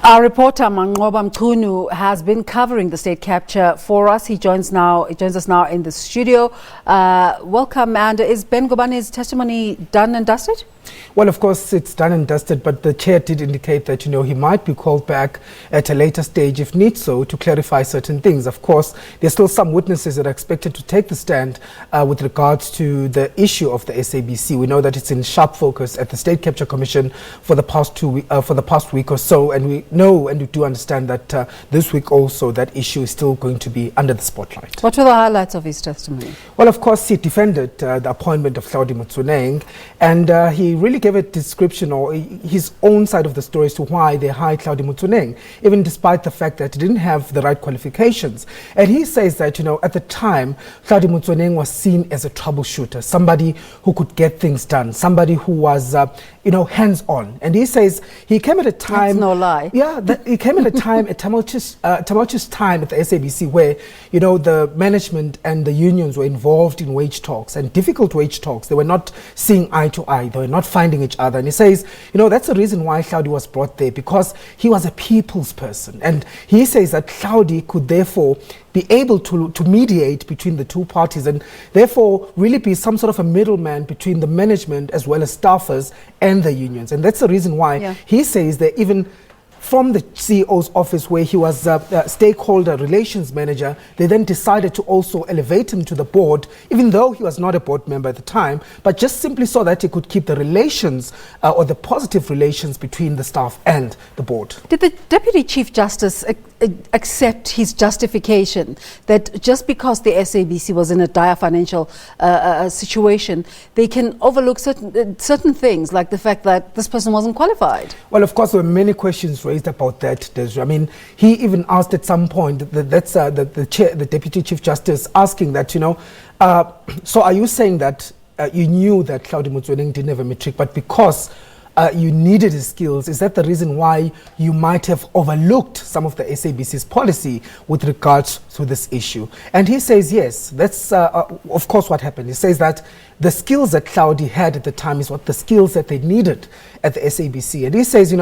Our reporter Manqoba Mchunu has been covering the state capture for us. He joins us now in the studio. Welcome. And is Ben Gobane's testimony done and dusted? Well, of course, it's done and dusted, but the chair did indicate that, he might be called back at a later stage if need so to clarify certain things. Of course, there's still some witnesses that are expected to take the stand with regards to the issue of the SABC. We know that it's in sharp focus at the State Capture Commission for the past week or so, and we know and we do understand that this week also that issue is still going to be under the spotlight. What were the highlights of his testimony? Well, of course, he defended the appointment of Hlaudi Motsoeneng, and he really gave a description or his own side of the story as to why they hired Hlaudi Motsoeneng, even despite the fact that he didn't have the right qualifications. And he says that, at the time, Hlaudi Motsoeneng was seen as a troubleshooter, somebody who could get things done, somebody who was, hands-on. And he says he came at a time... That's no lie. Yeah, he came at a time, a tumultuous time at the SABC where, the management and the unions were involved in wage talks and difficult wage talks. They were not seeing eye to eye. They were not finding each other. And he says, that's the reason why Hlaudi was brought there, because he was a people's person. And he says that Hlaudi could therefore be able to mediate between the two parties and therefore really be some sort of a middleman between the management as well as staffers and the unions. And that's the reason why he says that even from the CEO's office, where he was a stakeholder relations manager, they then decided to also elevate him to the board, even though he was not a board member at the time, but just simply so that he could keep the relations or the positive relations between the staff and the board. Did the Deputy Chief Justice accept his justification that just because the SABC was in a dire financial situation, they can overlook certain things, like the fact that this person wasn't qualified? Well, of course, there were many questions raised about that, Desiree. I mean, he even asked at some point, the Deputy Chief Justice asking that, so are you saying that you knew that Hlaudi Motsoeneng didn't have a matric, but because you needed his skills, is that the reason why you might have overlooked some of the SABC's policy with regards to this issue? And he says, yes, that's of course what happened. He says that the skills that Hlaudi had at the time is what the skills that they needed at the SABC. And he says,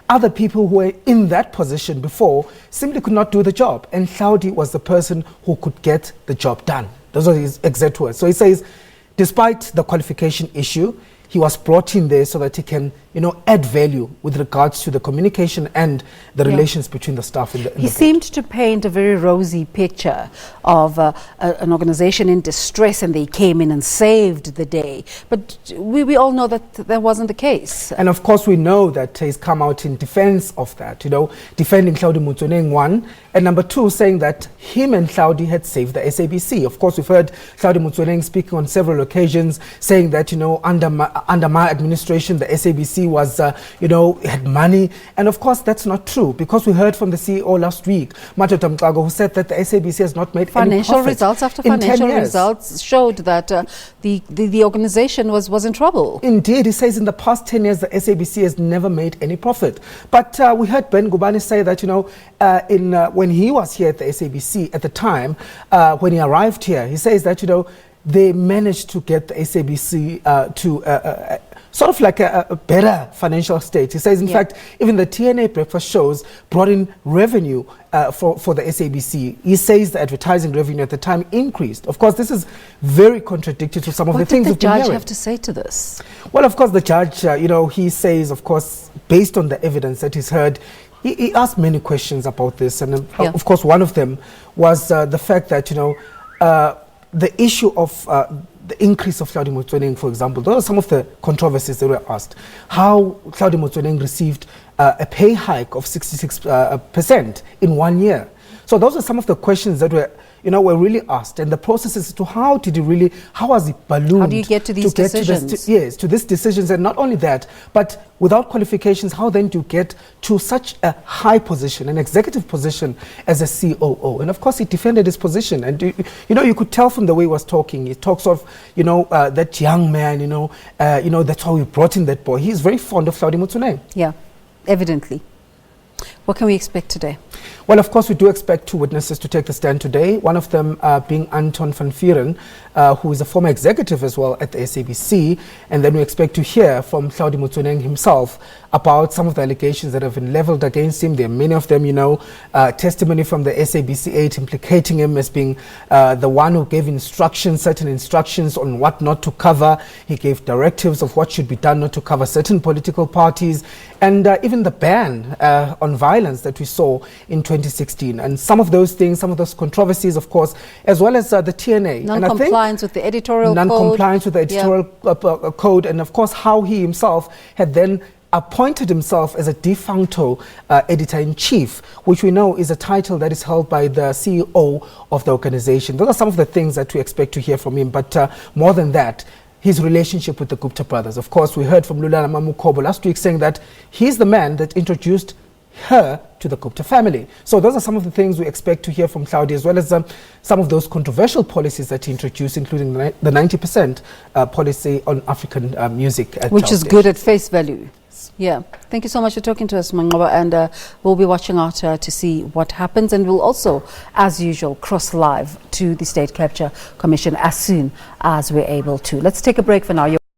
other people who were in that position before simply could not do the job. And Hlaudi was the person who could get the job done. Those are his exact words. So he says, despite the qualification issue, he was brought in there so that he can, add value with regards to the communication and the relations between the staff and the board. He seemed to paint a very rosy picture of an organization in distress, and they came in and saved the day. But we all know that wasn't the case. And of course, we know that he's come out in defense of that, defending Hlaudi Motsoeneng, one, and number two, saying that him and Hlaudi had saved the SABC. Of course, we've heard Hlaudi Motsoeneng speaking on several occasions, saying that, under my administration, the SABC was, had money. And of course, that's not true, because we heard from the CEO last week, Manqoba Mchunu, who said that the SABC has not made any profit. Results after financial results showed that the organization was in trouble. Indeed, he says in the past 10 years, the SABC has never made any profit. But we heard Ben Gobane say that, when he was here at the SABC at the time, when he arrived here, he says that, they managed to get the SABC to sort of like a better financial state. He says, in fact, even the TNA breakfast shows brought in revenue for the SABC. He says the advertising revenue at the time increased. Of course, this is very contradictory to some of the things we've been hearing. What did the judge have to say to this? Well, of course, the judge, he says, of course, based on the evidence that he's heard, he asked many questions about this. And of course, one of them was the fact that, the issue of the increase of Hlaudi Motsoeneng, for example, those are some of the controversies that were asked. How Hlaudi Motsoeneng received a pay hike of 66% in 1 year. So those are some of the questions that were, were really asked. And the process as to how was it ballooned? How do you get to these decisions? To these decisions. And not only that, but without qualifications, how then do you get to such a high position, an executive position as a COO? And of course, he defended his position. And, you could tell from the way he was talking. He talks of, that young man, that's how we brought in that boy. He's very fond of Hlaudi Motsoeneng. Yeah, evidently. What can we expect today? Well, of course, we do expect two witnesses to take the stand today. One of them being Anton van Vieren, who is a former executive as well at the SABC. And then we expect to hear from Hlaudi Motsoeneng himself about some of the allegations that have been leveled against him. There are many of them, you know, testimony from the SABC 8 implicating him as being the one who gave instructions, certain instructions on what not to cover. He gave directives of what should be done not to cover certain political parties, and even the ban on violence that we saw in 2016. And some of those things, some of those controversies, of course, as well as the TNA. Non-compliance with the editorial code. Non-compliance with the editorial code, and of course how he himself had then appointed himself as a de facto editor-in-chief, which we know is a title that is held by the CEO of the organization. Those are some of the things that we expect to hear from him, but more than that, his relationship with the Gupta brothers. Of course, we heard from Lulana Manqoba last week saying that he's the man that introduced her to the Gupta family. So those are some of the things we expect to hear from Hlaudi, as well as some of those controversial policies that he introduced, including the 90% policy on African music. Which is good at face value. Yeah. Thank you so much for talking to us, Manqoba, and we'll be watching out to see what happens, and we'll also, as usual, cross live to the State Capture Commission as soon as we're able to. Let's take a break for now.